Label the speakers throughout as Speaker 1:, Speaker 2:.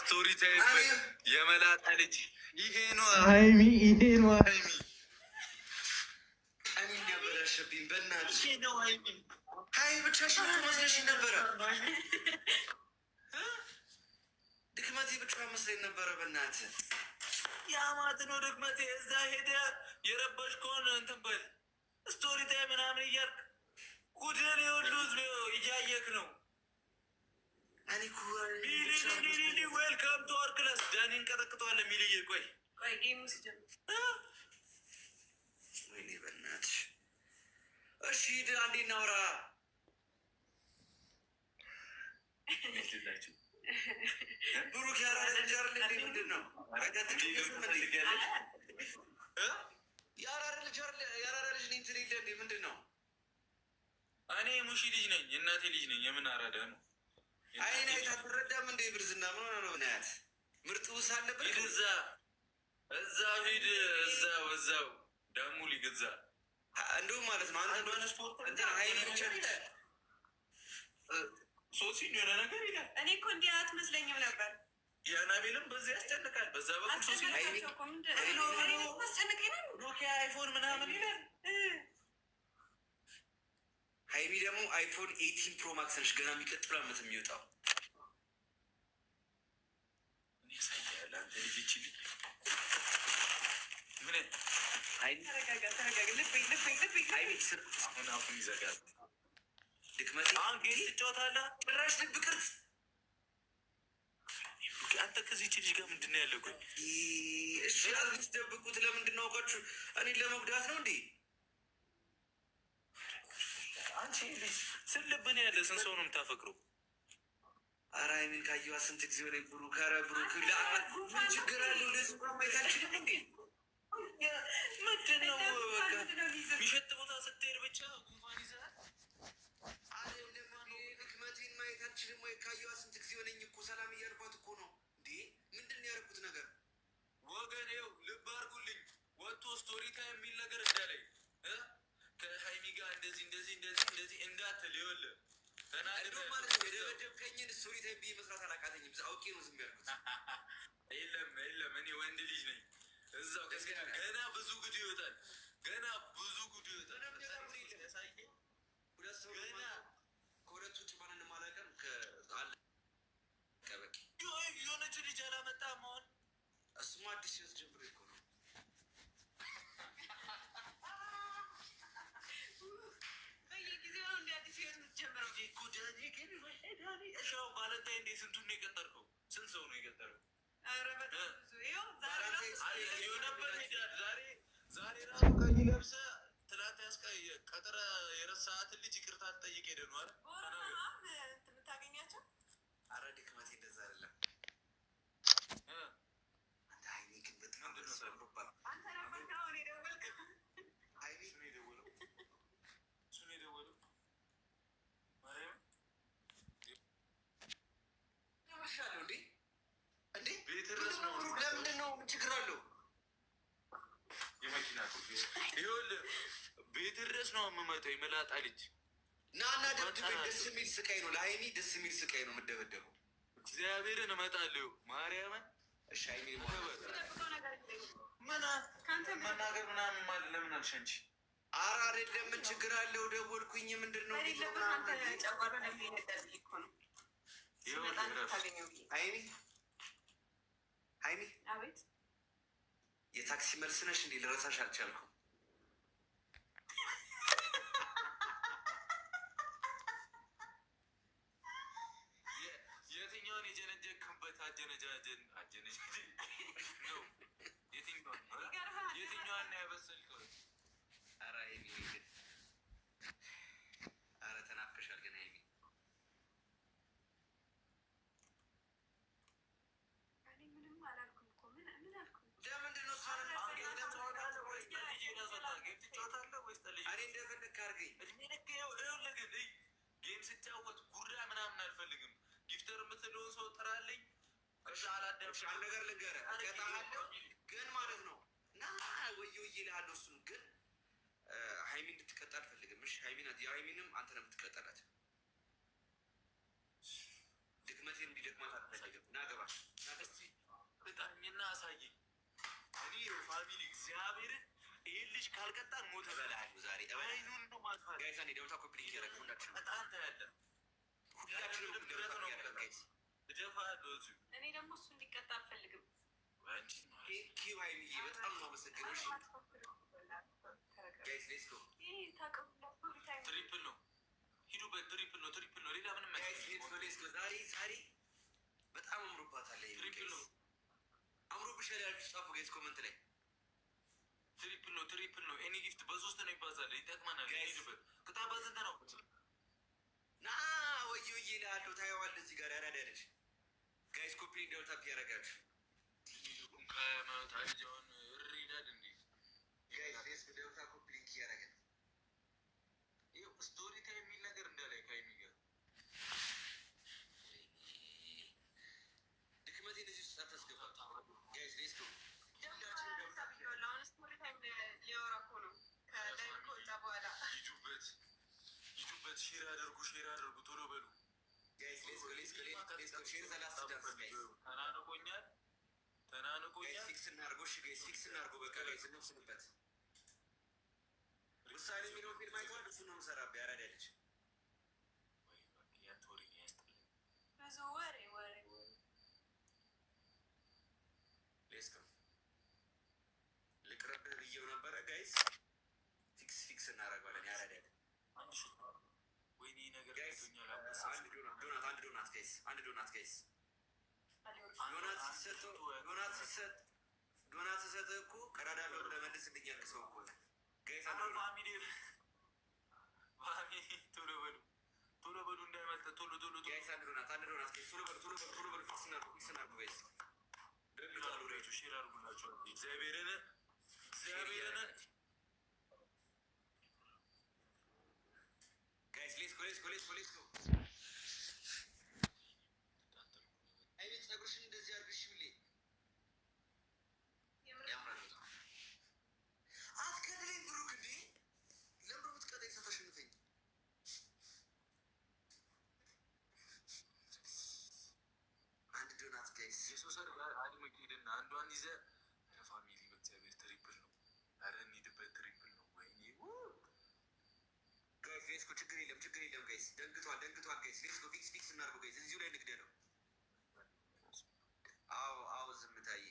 Speaker 1: ስቶሪ ታይም የመላጣ ልጅ ይሄ ነው ሀይሚ፣ ይሄ ነው ሀይሚ። እኔ ነበረሽብኝ በእናትሽ ነው ሀይሚ። ሀይ ብቻሽን መስለሽ ነበረ። ድክመቴ ብቻ መስለኝ ነበረ። በእናትህ የአማት ነው ድክመቴ። እዛ ሄደ የረበሽ ከሆነ እንትን በል ስቶሪ ታይም ምናምን እያልክ ጉድን የወሉ ህዝብ እያየክ ነው። ዌልካም ቱ አወር ክላስ። ዳኒ እንቀጠቅጠዋለን። ሚልዬ ቆይ ጌሙ ሲጀምር ወይኔ በእናትሽ። እሺ ሂድ አንዴ እናውራ። ብሩክ ያራለ ጃር ምንድን ነው? ያራረ ልጅ ነኝ ትል የለ እንዴ? ምንድን ነው? እኔ ሙሺ ልጅ ነኝ፣ የእናቴ ልጅ ነኝ። የምን አራዳ ነው? አይን አይታ ትረዳም እንደ ብርዝና ምን ሆነ ነው? ናያት ምርጥ ውስ አለበት። ይግዛ እዛው ሂድ፣ እዛው ደሙ ሊግዛ እንደውም ማለት ነው። አንተ እንደሆነ ስፖርት እንትን ሀይል ብቻ ሶሲ የሆነ ነገር ይላል። እኔ እኮ እንዲህ አትመስለኝም ነበር። የአናቤልም በዚህ ያስጨንቃል። በዛ በኩል ሶሲ ኖኪያ አይፎን ምናምን ይላል። ሀይሚ ደግሞ አይፎን 18 ፕሮ ማክስ ነች። ገና የሚቀጥለው ዓመት የሚወጣው አሁን ይዘጋል። ድክመት ጌት ትጫወታለህ። ጭራሽ ልብ ቅርጽ አንተ ከዚህች ልጅ ጋር ምንድን ነው ያለው? ቆይ እሺ አልትደብቁት። ለምንድን ነው አውቃችሁ? እኔን ለመጉዳት ነው እንዴ? አንቺ ልጅ ስልብን ያለ ስንት ሰው ነው የምታፈቅረው? ኧረ ሀይሚን ካየዋ ስንት ጊዜ ሆነ። ብሩክ ኧረ ብሩክ ምን ችግር አለው? እንደዚህ እንኳን ማየት አልችልም እንዴ? ምንድን ነው በቃ የሚሸት ቦታ ስትሄድ ብቻ ጉንፋን ይዘሃል። ድክመቴን ማየት አልችልም ወይ? ካየዋ ስንት ጊዜ ሆነኝ እኮ ሰላም እያልኳት እኮ ነው እንዴ። ምንድን ነው ያደረኩት ነገር? ወገን ይኸው ልብ አድርጉልኝ። ወጥቶ ስቶሪ ታይም የሚል ነገር እንዳላይ ከሀይሚ ጋር እንደዚህ እንዳትል ይኸውልህ ተናግረህ ማለት ነው። የደበደብከኝን ስቶሪ ታይም ብዬ መስራት አላቃተኝም። አውቄ ነው ዝም ያልኩት። የለም እኔ ወንድ ልጅ ነኝ። እዛው ገና ብዙ ጉድ ይወጣል። ገና ከሁለቱ ውጭ ማንንም አላውቅም። ቀበቂ የሆነች ልጅ አላመጣም። አሁን እሱማ አዲስ ህይወት ጀምሮ እኮ ነው። በየጊዜው ነው እንደ አዲስ ህይወት የምትጀምረው እኮ ዳኒ። ግን ዳኒ እሻው ባለንታይ እንዴ ስንቱን ነው የቀጠርከው? ስንት ሰው ነው የቀጠረው? ኧረ በጣም ብዙ። ይኸው ዛሬ ራሱ ቀይ ለብሰህ ትናንት ቀጥረ የረሳሃትን ልጅ ይቅርታ ትጠይቅ ሄደህ ነው አይደል? የምታገኛቸው። ኧረ ድክመቴ እንደዛ አይደለም። አንተ ሀይሚ ግን በጣም አንተ ነበር አሁን የደወልከው። ሀይሚ እሱ ነው የደወለው ማርያም ይመስላል እንዴ ቤት ድረስ ነው። ለምንድን ነው? ምን ችግር አለው? የመኪና ይኸውልህ ቤት ድረስ ነው የምመጣው። የመላጣ ልጅ ናና ደብድበኝ። ደስ የሚል ስቃይ ነው። ለሀይሚ ደስ የሚል ስቃይ ነው የምደበደበው። እግዚአብሔርን እመጣለሁ ማርያምን። እሺ ሀይሚ መናገር ምናምን ማለት ለምን አልሽ አንቺ? ኧረ አይደለም። ምን ችግር አለው? ደወልኩኝ። ምንድን ነው ሀይሚ የታክሲ መልስ ነሽ እንዴ? ልረሳሽ አልቻልኩም። የትኛውን የጀነጀክበት አጀነጃጀን ነው? የትኛዋን ያበሰልከው? ኧረ ሀይሚ ግን ኧረ ተናፍቀሻል ግን ሀይሚ። እኔ እንደፈለግህ አድርገኝ። ጌም ስጫወት ጉራ ምናምን አልፈልግም። ጊፍተር የምትለውን ሰው ጥራልኝ። ከዛ አላደርሽ አንድ ነገር ልንገርህ፣ እቀጣሃለሁ ግን ማለት ነው እና ወየው እይልሃለሁ። እሱም ግን ሀይሚ እንድትቀጣ አልፈልግም። እሺ ሀይሚ ናት። የሀይሚንም አንተ ነው የምትቀጣላት። እግዚአብሔርን ይህ ልጅ ካልቀጣ ሞተ በላል ዛሬ አይኑን ነው ማጥፋት። ጋይስ አንዴ ደውታ ኮምፕሊት ያደረግ ሁላችንም አንተ ያለ ሁላችንም ደውታ ነው ያደረግ ጋይስ ደፋ ዶዙ እኔ ደግሞ እሱ እንዲቀጣ አልፈልግም። አንቺ ኪው ሃይሚዬ በጣም ነው አመሰግነው። እሺ ጋይስ ሌትስ ጎ ትሪፕል ነው ሂዱበት። ትሪፕል ነው ትሪፕል ነው ሌላ ምንም ጋይስ ሌትስ ጎ ዛሬ በጣም አምሮባታል። ትሪፕል ነው አምሮብሻል ያላችሁ ጻፉ ጋይስ ኮመንት ላይ ትሪፕል ነው ኤኒ ጊፍት በሶስት ነው ይባዛል ይጠቅመናል። ሂዱበት ክታባ ዘንተ ነው ና ወይ ይላሉ ታየዋለህ እዚህ ጋር ያራዳለች ጋይስ ኮፒ እንደው ታፕ ያረጋችሁ ከማታጅውን ሪዳድ እንዴ ጋይስ ፌስ እንደው ታፕ ኮፒ ሊንክ ያረጋ ይሄ ስቶሪ ታይም የሚል ነገር እንዳላይ ካይሚጋ ድክመቴ እንደዚህ ተሳተስገባ ጋይስ ሌትስ ጎ ሼር አድርጉ ቶሎ በሉ ጋይስ ሌትስ ጎ ሼር ሰላሳ ጋይስ ተናንቆኛል ፊክስ እናድርገው። እሺ ጋይስ ፊክስ እናድርገው። በቃ ጋይስ እንወስንበት። ውሳኔ የሚለው ፊልም አይተዋል። እሱ ነው የምሰራበት ያራዳለች ብዙ ወሬ ሌትስ ጎ ልቅረብህ ብዬው ነበረ ጋይስ ፊክስ እናደርገዋለን ያራዳለች አንድ ዶናት ጋይስ ዶናት ሲሰጥ እኮ ቀዳዳለው ብለህ መልስልኝ ያልክ ሰው እኮ ጋይስ ቶሎ በሉ እንዳይመልጥ ቶሎ ጋይስ አንድ ዶናት ጋይስ ቶሎ በሉ ፊክስ እናድርጉ ጋይስ ደብታሉ ሬቱ ሼር አድርጉላቸው እግዚአብሔርን ጋይስ ሌትስ ጎ አይኔ ፀጉርሽን እንደዚህ አድርግሽ ብሌ ያምራል። አትከድለኝ ብሩክ እንዴ ለምን የምትቀጣኝ ሳታሸንፈኝ? አንድ ዶናት ጋይስ የሶሰር ጋር አድመቂድና አንዷን ይዘህ ለፋሚሊ በእግዚአብሔር ትሪፕል ነው። ኧረ እንሂድበት ትሪፕል ነው። ወይኔ ጋይስ ሌትስ ጎ ችግር የለም ጋይስ ደንግቷል ጋይስ ሌትስ ጎ ፊክስ እናድርገው ጋይስ እዚሁ ላይ ንግደለው። አዎ ዝምታዬ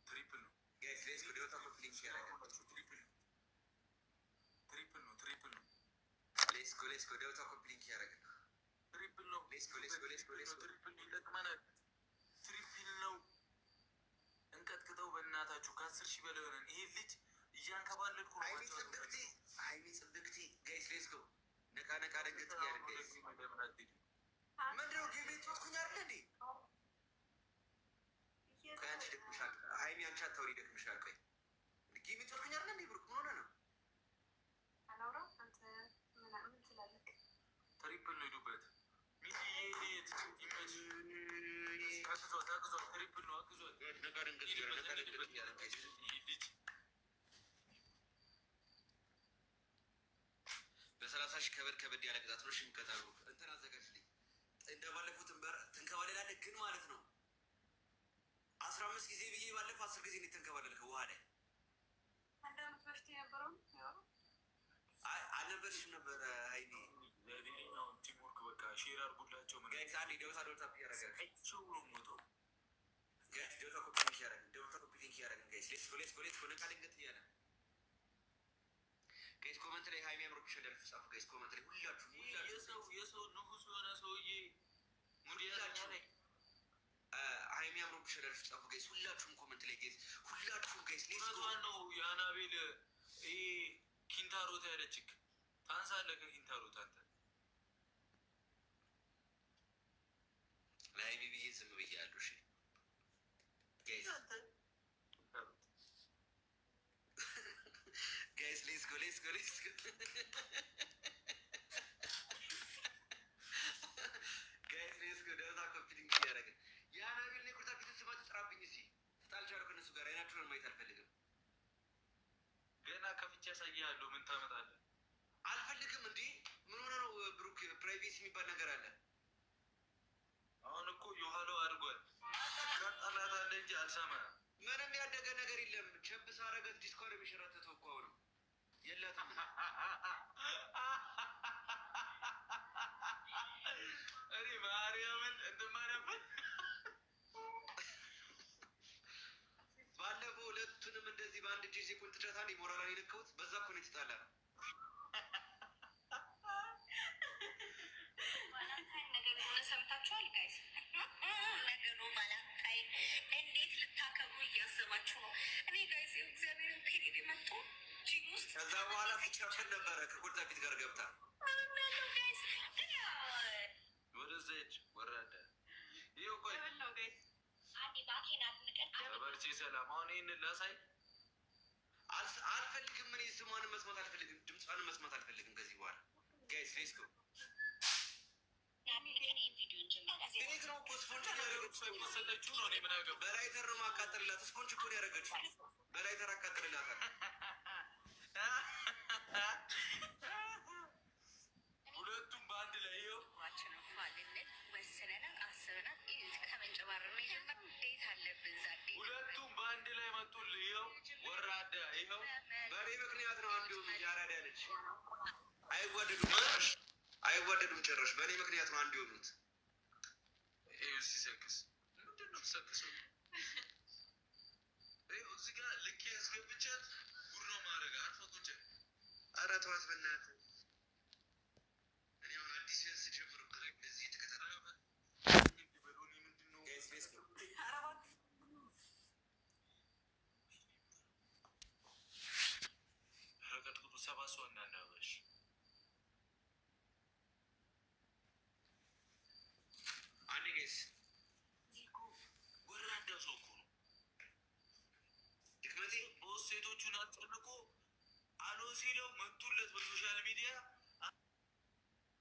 Speaker 1: ትሪፕል ነው ጋይስ ሌትስ ጎ ደውታ ኮምፕሊት ያደርጋል ትሪፕል ነው ሌትስ ጎ ደውታ ኮምፕሊት ያደርጋል ትሪፕል ነው ሌትስ ጎ ትሪፕል ይጠቅመናል። ትሪፕል ነው እንቀጥቅጠው በእናታችሁ ከ10 ሺህ በላይ ሆነን ይሄ ልጅ እያንከባለልኩ ነው። ሃይሚ ጽድቅቲ ጋይስ ሌትስ ጎ ነቃ ደንገጥ ያደርግ ጋይስ ምንድነው ጌሜን ጮትኩኝ አይደል እንዴ? ቆይ አንቺ ደክምሻል ሃይሚ አንቺ አታውሪ ደክምሻል። ቆይ ጌሜን ጮትኩኝ አይደል እንዴ? ብሩክ ምን ሆነ ነው አላውራ አንተ ምን ትላለህ? ትሪፕል ነው ሄዱበት ሚዲዬት ይመች ታግዞ ትሪፕል ነው አግዞ ነቃ ደንገጥ ያደርግ ጋይስ በ30 ሺህ ከበድ ያለ ቅጣት ነው። እሺ የሚቀጣው እንትን አዘጋጅልኝ እንደባለፉት ትንከባለላለህ ግን ማለት ነው 15 ጊዜ ብዬ ባለፈው 10 ጊዜ ነው የተንከባለልከው ውሃ ላይ አንድ አመት በፊት የነበረው አልነበርሽም ነበረ ሃይሚ ለሌላኛው ቲምወርክ በቃ ሼር አድርጉላቸው ምን ጋይስ አንዴ ደውታ ያደርጋል አይቸው ነው ሞተው ጋይስ ደውታ ኮፒ ያደርጋል ጋይስ ሌትስ ጎ ነቃ ደንገጥ እያለ ጋይስ ኮመንት ላይ ሃይሚ አምሮብሻል ያላችሁ ጻፉ ጋይስ ኮመንት ላይ ሁላችሁ የሰው ንጉስ የሆነ ሰውዬ ሙዲያላችሁ ላይ ሃይሚ አምሮብሻል ያላችሁ ጻፉ ጋይስ ሁላችሁም ኮመንት ላይ ጋይስ ሁላችሁም ጋይስ ሌትስ ጎ ነው ያናቤል ኪንታሮት ያለችክ ታንሳለህ ከኪንታሮት አንተ ለሃይሚ ብዬ ዝም ብያለሁ። እሺ ጋይስ guys let's go guys let's go ደውታ ኮምፕሊት ያደርጋል ያናቤል ነው ቁርጣ ፊት ስማ ተጥራብኝ እሺ ተጣልቻለሁ ከነሱ ጋር አይናችሁን ማየት አልፈልግም። ገና ከፍቼ ያሳያለሁ ምን ታመጣለህ አልፈልግም እንዴ ምን ሆነ ነው ብሩክ ፕራይቬሲ የሚባል ነገር አለ። አሁን እኮ የኋላው አድርጓል ካጣላታለህ እንጂ አልሰማህም። ምንም ያደገ ነገር የለም። ቸብስ አረገት ዲስኮር የሚሸረተተው እኮ ነው የለትም። እኔ ማርያምን እንትማነብን ባለፈው ሁለቱንም እንደዚህ በአንድ ጊዜ ቁንጥጨታ ሞራላን የነካሁት በዛ እኮ ነው የተጣላ ነው።
Speaker 2: ባላንታይን ነገር የሆነ ሰምታችኋል ጋይስ? ነገሩ ባላንታይን እንዴት ልታከብሩ እያሰባችሁ ነው? እኔ ጋይስ እግዚአብሔርን ፔሪድ የመጡ ጂም ውስጥ
Speaker 1: ከዛ በኋላ ትጨፍር ነበረ ከቁርጣ ፊት ጋር ገብታ
Speaker 2: ጋይስ
Speaker 1: ወደዛ ሂጅ ወራደ ይኸው ቆይ
Speaker 2: ነው ጋይስ አንዴ ባኬን አድንቀን
Speaker 1: በርቺ ሰላም። አሁን ይህንን ላሳይ አልፈልግም። እኔ ስሟንም መስማት አልፈልግም፣ ድምጿንም መስማት አልፈልግም ከዚህ በኋላ ጋይስ ሌትስ ጎ። እኔ ነው እኮ ስፖንጅ ያደረገች የወሰደችው ነው። እኔ ምን አገባኝ? በላይተር ነው ማቃጠልላት። ስፖንጅ እኮ ነው ያደረገችው። በላይተር አቃጠልላታል። ሁለቱም በአንድ ላይ ይኸው
Speaker 2: ወስነናል፣ አስበናል። ከመንጨባረር ነው የጀመረው። እንዴት አለብን ዛዴ
Speaker 1: ሁለቱም በአንድ ላይ መጡልህ። ይኸው ወራዳ ይኸው በእኔ ምክንያት ነው አንዱ ያራዳ ያለች። አይዋደዱም ጭራሽ አይዋደዱም ጭራሽ። በእኔ ምክንያት ነው አንዱ የሆኑት። ይኸው ሲሰክስ ምንድን ነው ሰክሰው? ይኸው እዚህ ጋር ልክ ያስገብቻት ጉድ ነው ማድረግ። አርፈህ ቁጭ። ኧረ ተዋት በእናትህ። እኔ አሁን አዲስ ስጀምር እዚህ ተከታተለ በሎኒ ምንድን ነው ጋይስ ነው ረቀጥቁጡ ሰባት ሰው እናናበሽ አንድ ጌስ ወራዳ ሰው እኮ ነው። ድክመቴ በውስጥ ሴቶቹን አስጨንቆ አሎ ሲለው መጡለት በሶሻል ሚዲያ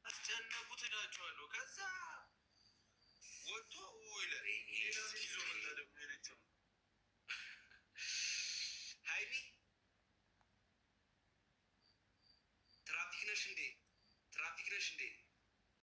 Speaker 1: አስጨነቁት እላቸዋለሁ። ከዛ ወጥቶ ይላል ሌላ ሴት ይዞ መጣ። ደግሞ ሄደችው ሀይሚ ትራፊክ ነሽ እንዴ? ትራፊክ ነሽ እንዴ?